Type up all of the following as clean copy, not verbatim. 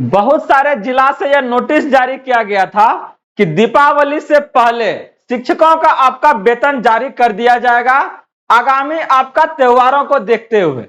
बहुत सारे जिला से यह नोटिस जारी किया गया था कि दीपावली से पहले शिक्षकों का आपका वेतन जारी कर दिया जाएगा आगामी आपका त्योहारों को देखते हुए।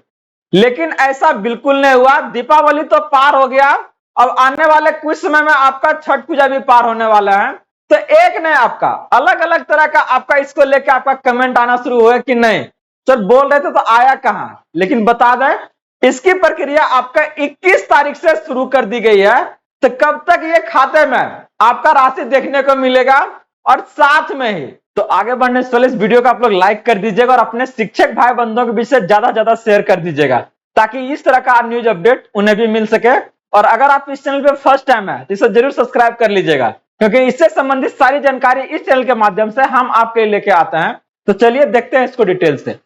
लेकिन ऐसा बिल्कुल नहीं हुआ। दीपावली तो पार हो गया, अब आने वाले कुछ समय में आपका छठ पूजा भी पार होने वाला है। तो एक ने आपका अलग अलग तरह का आपका इसको लेकर आपका कमेंट आना शुरू हुआ कि नहीं सर बोल रहे थे तो आया कहां। लेकिन बता दें इसकी प्रक्रिया आपका 21 तारीख से शुरू कर दी गई है। तो कब तक ये खाते में आपका राशि देखने को मिलेगा, और साथ में ही तो आगे बढ़ने से पहले इस वीडियो को आप लोग लाइक कर दीजिएगा और अपने शिक्षक भाई बंधुओं के बीच से ज्यादा ज्यादा शेयर कर दीजिएगा ताकि इस तरह का न्यूज अपडेट उन्हें भी मिल सके। और अगर आप इस चैनल पे फर्स्ट टाइम है तो इसे जरूर सब्सक्राइब कर लीजिएगा, क्योंकि इससे संबंधित सारी जानकारी इस चैनल के माध्यम से हम आपके लिए लेके आते हैं। तो चलिए देखते हैं इसको डिटेल से।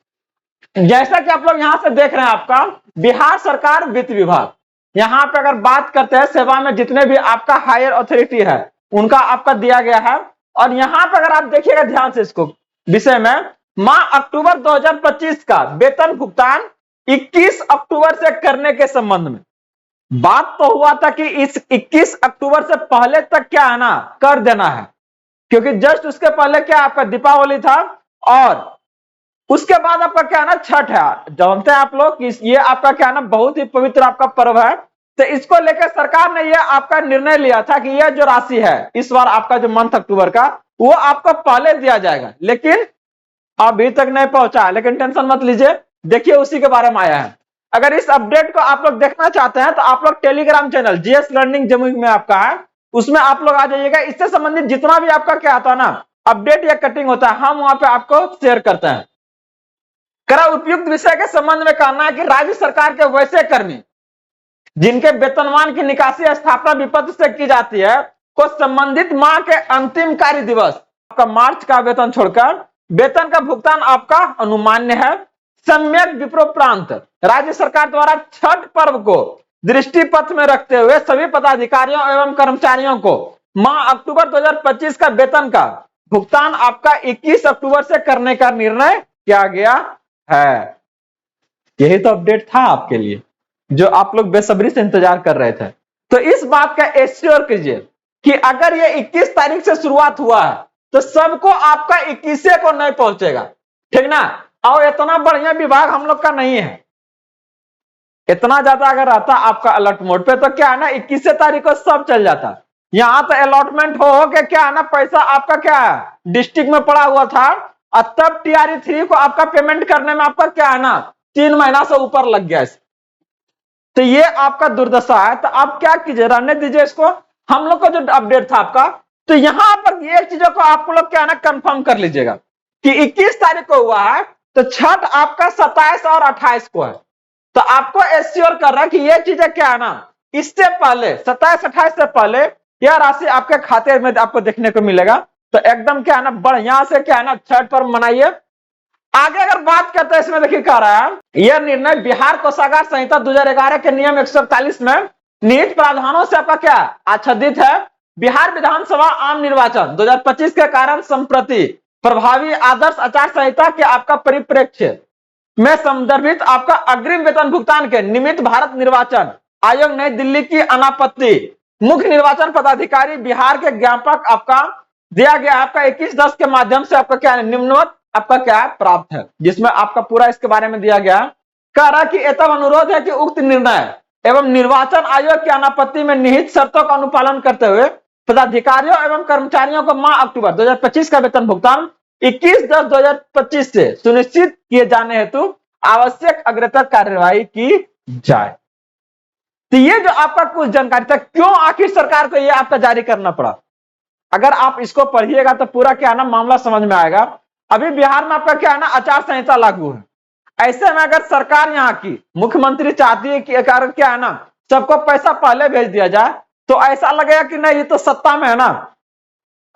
जैसा कि आप लोग यहां से देख रहे हैं आपका बिहार सरकार वित्त विभाग, यहां पे अगर बात करते हैं सेवा में जितने भी आपका हायर अथॉरिटी है उनका आपका दिया गया है। और यहां पर अगर आप देखिएगा ध्यान से इसको विषय में, माह अक्टूबर 2025 का वेतन भुगतान 21 अक्टूबर से करने के संबंध में बात तो हुआ था कि इस 21 अक्टूबर से पहले तक क्या है ना कर देना है, क्योंकि जस्ट उसके पहले क्या आपका दीपावली था और उसके बाद आपका क्या है ना छठ है। जानते हैं आप लोग कि ये आपका क्या है ना बहुत ही पवित्र आपका पर्व है। तो इसको लेकर सरकार ने यह आपका निर्णय लिया था कि यह जो राशि है इस बार आपका जो मंथ अक्टूबर का वो आपको पहले दिया जाएगा, लेकिन अभी तक नहीं पहुंचा। लेकिन टेंशन मत लीजिए, देखिए उसी के बारे में आया है। अगर इस अपडेट को आप लोग देखना चाहते हैं तो आप लोग Telegram channel GS learning Jammu में आपका है, उसमें आप लोग आ जाइएगा। इससे संबंधित जितना भी आपका क्या आता है ना अपडेट या कटिंग होता है हम वहां पे आपको शेयर करते हैं। करा उपयुक्त विषय के संबंध में कहना है कि राज्य सरकार के वैसे कर्मी जिनके वेतनमान की निकासी स्थापना विपत्र से की जाती है को संबंधित माह के अंतिम कार्य दिवस आपका मार्च का वेतन छोड़कर वेतन का भुगतान आपका अनुमान्य है। सम्यक विप्रोपरांत राज्य सरकार द्वारा छठ पर्व को दृष्टि पथ में रखते हुए सभी पदाधिकारियों एवं कर्मचारियों को माह अक्टूबर 2025 का वेतन का भुगतान आपका 21 अक्टूबर से करने का निर्णय किया गया है। यही तो अपडेट था आपके लिए जो आप लोग बेसब्री से इंतजार कर रहे थे। तो इस बात का एश्योर कीजिए कि अगर ये 21 तारीख से शुरुआत हुआ है तो सबको आपका 21 को नहीं पहुंचेगा, ठीक ना। और इतना बढ़िया विभाग हम लोग का नहीं है। इतना ज्यादा अगर रहता आपका अलर्ट मोड पे तो क्या है ना 21 तारीख को सब चल जाता। यहां तो अलॉटमेंट हो के क्या है ना पैसा आपका क्या है डिस्ट्रिक्ट में पड़ा हुआ था, और तब टीआरई 3 को आपका पेमेंट करने में आपका क्या है ना 3 महीना से ऊपर लग गया। तो ये आपका दुर्दशा है। तो आप क्या कीजिए रहने दीजिए इसको। हम लोग का जो अपडेट था आपका, तो यहां पर ये चीजों को आप लोग क्या है ना कंफर्म कर लीजिएगा कि 21 तारीख को हुआ है तो छठ आपका 27 और 28 को है। तो आपको एश्योर कर रहा है कि ये चीजें क्या है ना इससे पहले 27-28 से पहले यह राशि आपके खाते में आपको देखने को मिलेगा। तो एकदम क्या है ना बढ़िया से क्या है ना छठ पर्व मनाइए। आगे अगर बात करते हैं इसमें देखिए कह रहा है यह निर्णय बिहार कोषागार संहिता 2011 के नियम 141 में निहित प्रावधानों से आपका क्या आच्छादित है। बिहार विधानसभा आम निर्वाचन 2025 के कारण संप्रति प्रभावी आदर्श आचार संहिता के आपका परिप्रेक्ष्य में संदर्भित आपका अग्रिम वेतन भुगतान के निमित्त भारत निर्वाचन आयोग नई दिल्ली की अनापत्ति मुख्य निर्वाचन पदाधिकारी बिहार के ज्ञापक आपका दिया गया आपका 21/10 के माध्यम से आपका क्या निम्नवत आपका क्या है प्राप्त है, जिसमें आपका पूरा इसके बारे में दिया गया। कह रहा कि एतब अनुरोध है कि उक्त निर्णय एवं निर्वाचन आयोग की अनापत्ति में निहित शर्तों का अनुपालन करते हुए पदाधिकारियों एवं कर्मचारियों को माह अक्टूबर 2025 का वेतन भुगतान 21/10/2025 से सुनिश्चित किए जाने हेतु आवश्यक अग्रतर कार्यवाही की जाए। तो ये जो आपका कुछ जानकारी था क्यों आखिर सरकार को ये आपका जारी करना पड़ा, अगर आप इसको पढ़िएगा तो पूरा क्या ना मामला समझ में आएगा। अभी बिहार में आपका क्या है ना आचार संहिता लागू है। ऐसे में अगर सरकार यहाँ की मुख्यमंत्री चाहती है कि क्या है ना सबको पैसा पहले भेज दिया जाए तो ऐसा लगेगा कि नहीं ये तो सत्ता में है ना,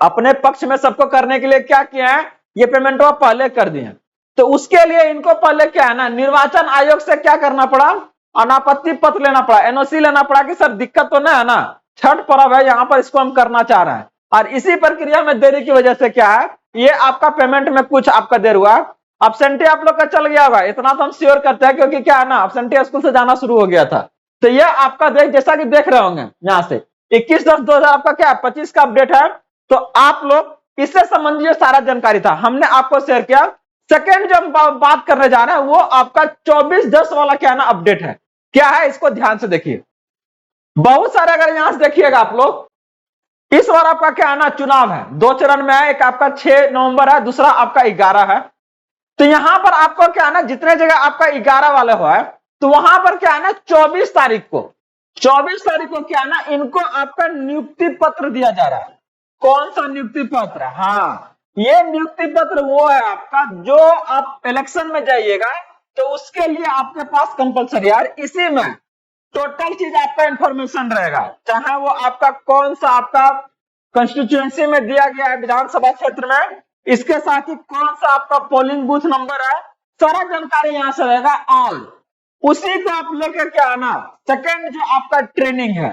अपने पक्ष में सबको करने के लिए क्या किया है ये पेमेंट वो पहले कर दिए। तो उसके लिए इनको पहले क्या है ना निर्वाचन आयोग से क्या करना पड़ा अनापत्ति पत्र लेना पड़ा, एनओसी लेना पड़ा कि सर दिक्कत तो नहीं है ना, छठ पर्व है यहाँ पर इसको हम करना चाह रहे हैं। और इसी प्रक्रिया में देरी की वजह से क्या है ये आपका पेमेंट में कुछ आपका देर हुआ। अब्सेंटी आप लोग का चल गया होगा इतना तो हम श्योर करते हैं, क्योंकि क्या है ना अब्सेंटी स्कूल से जाना शुरू हो गया था। तो ये आपका जैसा कि देख रहे होंगे यहाँ से 21/10/2000 आपका क्या 25 का अपडेट है। तो आप लोग इससे संबंधित जो सारा जानकारी था हमने आपको शेयर किया। सेकेंड जो हम बात करने जा रहे हैं वो आपका 24/10 वाला क्या ना अपडेट है। क्या है इसको ध्यान से देखिए। बहुत सारे अगर यहां से देखिएगा आप लोग, इस बार आपका क्या है ना चुनाव है, 2 चरण में है। एक आपका 6 नवंबर है, दूसरा आपका 11 है। तो यहां पर आपको क्या है ना जितने जगह आपका 11 वाले हुआ है तो वहां पर क्या है ना 24 तारीख को क्या है ना इनको आपका नियुक्ति पत्र दिया जा रहा है। कौन सा नियुक्ति पत्र? हाँ, ये नियुक्ति पत्र वो है आपका जो आप इलेक्शन में जाइएगा तो उसके लिए आपके पास कंपलसरी यार इसी में टोटल चीज आपका इंफॉर्मेशन रहेगा, चाहे वो आपका कौन सा आपका कंस्टिट्यूएंसी में दिया गया है विधानसभा क्षेत्र में, इसके साथ ही कौन सा आपका पोलिंग बूथ नंबर है, सारा जानकारी यहां से रहेगा ऑल। उसी को आप लेकर के आना, सेकंड जो आपका ट्रेनिंग है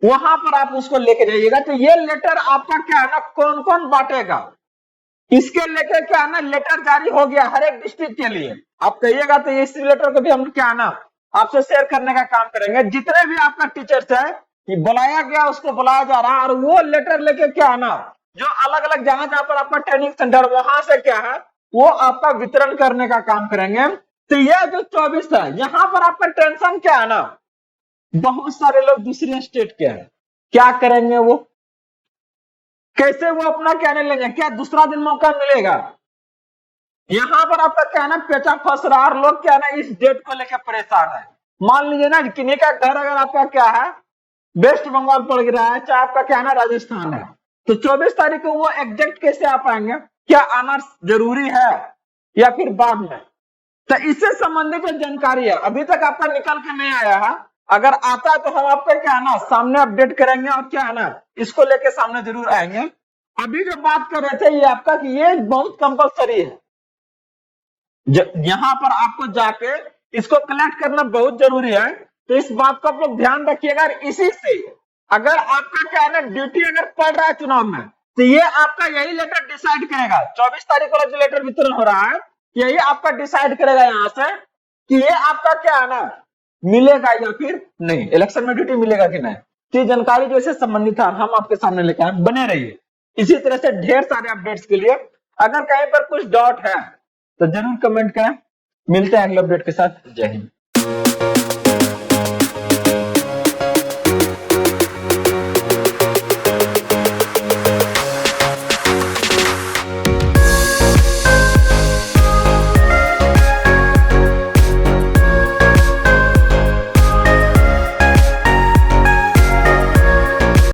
वहां पर आप उसको लेके जाइएगा। तो ये लेटर आपका क्या है ना कौन कौन बांटेगा इसके लेकर क्या है ना लेटर जारी हो गया हर एक डिस्ट्रिक्ट के लिए। आप कहिएगा तो इस लेटर को भी हम क्या है ना आपसे शेयर करने का काम करेंगे। जितने भी आपका टीचर्स है कि बुलाया गया उसको बुलाया जा रहा है और वो लेटर लेके क्या है ना जो अलग अलग जहां पर आपका ट्रेनिंग सेंटर वहां से क्या है वो आपका वितरण करने का काम करेंगे। तो यह जो 24 है यहाँ पर आपका टेंशन क्या है ना, बहुत सारे लोग दूसरे स्टेट के हैं, क्या करेंगे वो, कैसे वो अपना क्या नहीं लेंगे, क्या दूसरा दिन मौका मिलेगा? यहाँ पर आपका क्या है ना पेचा फंस रहा और लोग क्या है ना इस डेट को लेकर परेशान है। मान लीजिए ना किन्हीं का घर अगर आपका क्या है वेस्ट बंगाल पड़ रहा है, चाहे आपका क्या है ना राजस्थान है, तो 24 तारीख को वो एग्जैक्ट कैसे आ पाएंगे? क्या आना जरूरी है या फिर बाद में? तो इससे संबंधित जो जानकारी है अभी तक आपका निकल के नहीं आया है, अगर आता है तो हम आपका क्या है ना सामने अपडेट करेंगे और क्या है ना इसको लेके सामने जरूर आएंगे। अभी जो बात कर रहे थे ये आपका कि ये बहुत कंपलसरी है, यहाँ पर आपको जाके इसको कलेक्ट करना बहुत जरूरी है। तो इस बात को आप लोग ध्यान रखिएगा। इसी से अगर आपका क्या है ना ड्यूटी अगर पड़ रहा है चुनाव में तो ये आपका यही लेटर डिसाइड करेगा। 24 तारीख वाला जो लेटर वितरण हो रहा है यही आपका डिसाइड करेगा यहाँ से कि ये आपका क्या है ना मिलेगा या फिर नहीं, इलेक्शन में ड्यूटी मिलेगा कि नहीं। तो ये जानकारी जो इससे संबंधित है हम आपके सामने लेकर आए, बने रहिए इसी तरह से ढेर सारे अपडेट्स के लिए। अगर कहीं पर कुछ डाउट है तो जरूर कमेंट करें। मिलते हैं अगले अपडेट के साथ। जय हिंद।